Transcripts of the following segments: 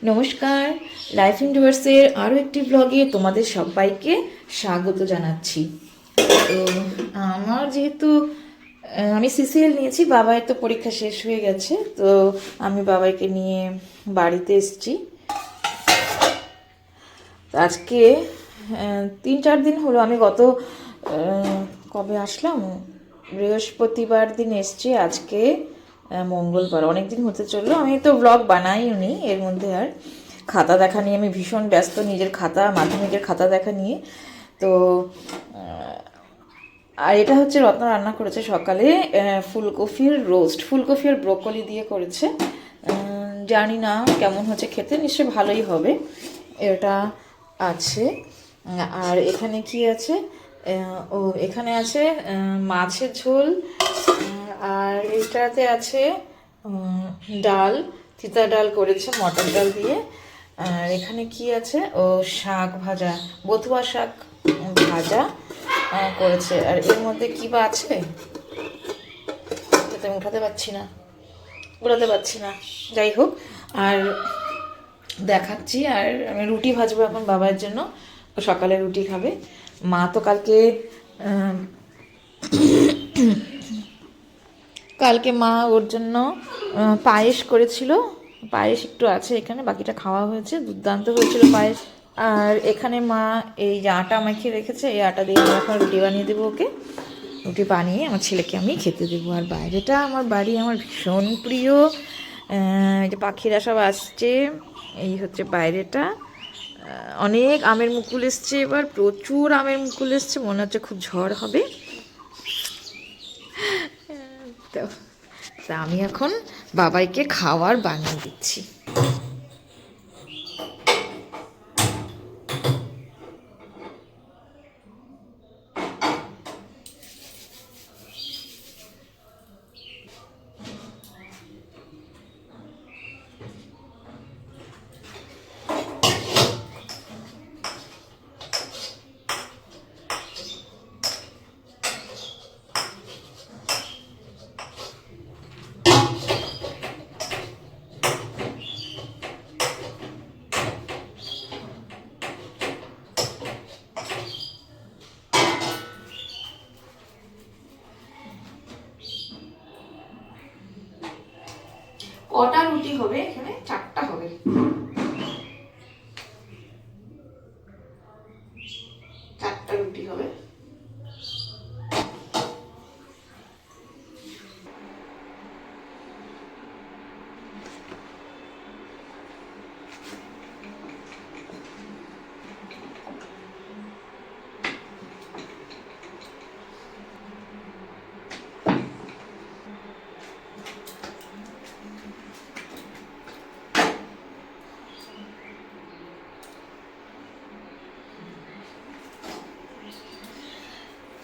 নমস্কার, লাইফ ইউনিভার্সের আরও একটি ব্লগে তোমাদের সবাইকে স্বাগত জানাচ্ছি। তো আমার যেহেতু আমি সিসিএল নিয়েছি, বাবার তো পরীক্ষা শেষ হয়ে গেছে, তো আমি বাবাইকে নিয়ে বাড়িতে এসেছি। আজকে 3-4 দিন হলো, আমি গত কবে আসলাম, বৃহস্পতিবার দিন এসছি, আজকে মঙ্গলবার, অনেক দিন হতে চললো। আমি তো ব্লগ বানাইনি এর মধ্যে, আর খাতা দেখা নিয়ে আমি ভীষণ ব্যস্ত, নিজের খাতা, মাধ্যমিকের খাতা দেখা নিয়ে। তো আর এটা হচ্ছে রত্ন রান্না করেছে সকালে ফুলকপির রোস্ট, ফুলকপি আর ব্রোকলি দিয়ে করেছে। জানি না কেমন হচ্ছে খেতে, নিশ্চয়ই ভালোই হবে। এটা আছে। আর এখানে কি আছে, ও এখানে আছে মাছের ঝোল, আর এটাতে আছে ডাল, তিতা ডাল করেছে মটর ডাল দিয়ে। আর এখানে কি আছে, ও শাক ভাজা, বথুয়া শাক ভাজা করেছে। আর এর মধ্যে কি বা আছে যাতে আমি উঠাতে পারছি না, যাই হোক। আর দেখাচ্ছি, আর আমি রুটি ভাজবো এখন বাবার জন্য, ও সকালে রুটি খাবে। মা তো কালকে মা ওর জন্য পায়েস করেছিল, পায়েস একটু আছে এখানে, বাকিটা খাওয়া হয়েছে, দুর্দান্ত হয়েছিল পায়েস। আর এখানে মা এই যে আটা মাখিয়ে রেখেছে, এই আটা দিয়ে আমি এখন রুটি বানিয়ে দেবো ওকে, রুটি বানিয়ে আমার ছেলেকে আমি খেতে দেবো। আর বাইরেটা আমার বাড়ি আমার ভীষণ প্রিয়, এই যে পাখিরা সব আসছে, এই হচ্ছে বাইরেটা। অনেক আমের মুকুল এসছে, এবার প্রচুর আমের মুকুল এসছে, মনে হচ্ছে খুব ঝড় হবে। তো আমি এখন বাবাইকে খাবার বানিয়ে দিচ্ছি। কটা রুটি হবে এখানে? 4টা হবে। রুটি হবে।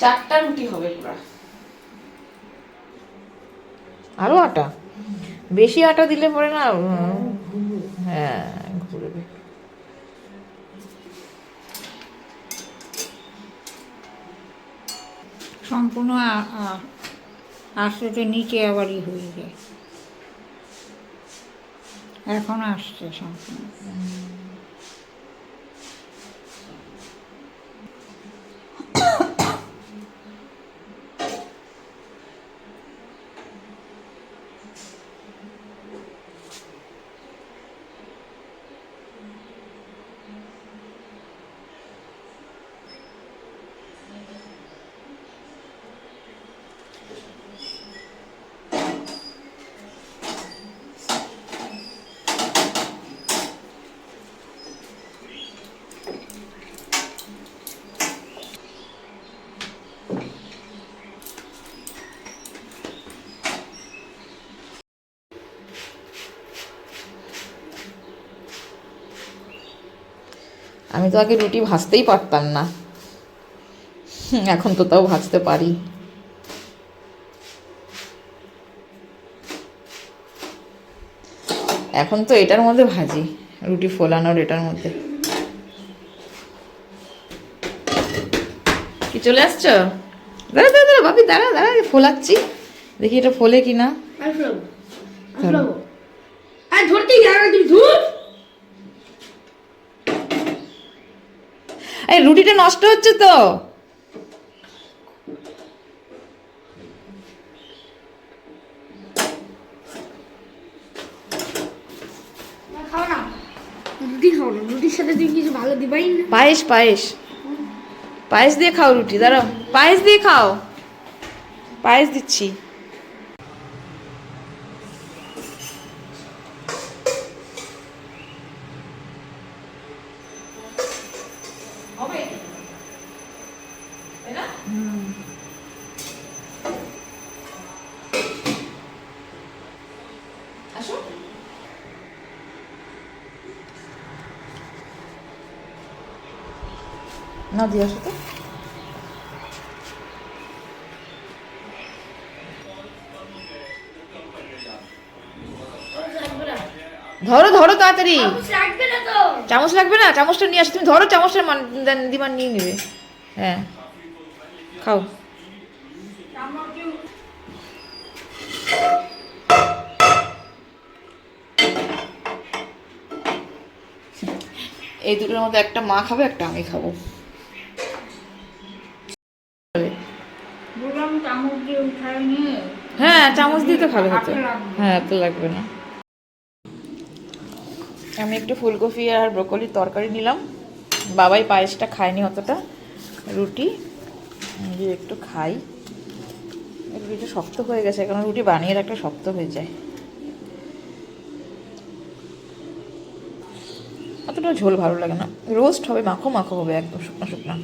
চারটা রুটি হবে পুরা। আরো আটা, বেশি আটা দিলে পরে না, হ্যাঁ ঘুরবে। সম্পূর্ণ আসতে নিচে আবারই হয়ে যায়, এখন আসছে সম্পূর্ণ। আমি তো আগে রুটি ভাজতেই পারতাম না, এখন তো তাও ভাজতে পারি। এখন তো এটার মধ্যে ভাজি, রুটি ফোলানোর এটার মধ্যে। কি চলে আসছো? দাঁড়া দাঁড়া দাঁড়া ভাবি, দাঁড়া দাঁড়া, ফোলাচ্ছি, দেখি এটা ফোলে কিনা। এই রুটিটা নষ্ট হচ্ছে তো। খাও না, রুটি খাও না, রুটির সাথে তুমি কিছু ভালো দিবাই না। পায়েস পায়েস পায়েস দিয়ে খাও রুটি, দাঁড়াও পায়েস দিয়ে খাও, পায়েস দিচ্ছি। আসো, না দিয়ে আসো তো। ধরো ধরো তাড়াতাড়ি, লাগবে না তো। চামচ লাগবে না, চামচটা নিয়ে আসো, তুমি ধরো চামচটা, দিমান নিয়ে নিবে। হ্যাঁ খাও। এই দুটোর মধ্যে একটা মা খাবে, একটা আমি খাবো। বললাম চামচ দিয়ে উঠায় নিয়ে। হ্যাঁ চামচ দিয়ে তো খাবে হয়তো। হাতে লাগবে। হ্যাঁ তো লাগবে না। আমি একটু ফুলকপি আর ব্রোকলির তরকারি নিলাম, বাবাই পায়েসটা খায়নি অতটা, রুটি দিয়ে একটু খাই। রুটিটা শক্ত হয়ে গেছে, কারণ রুটি বানিয়ে রাখলে শক্ত হয়ে যায়। অতটা ঝোল ভালো লাগে না, রোস্ট হবে, মাখো মাখো হবে, একদম শুকনো শুকনো।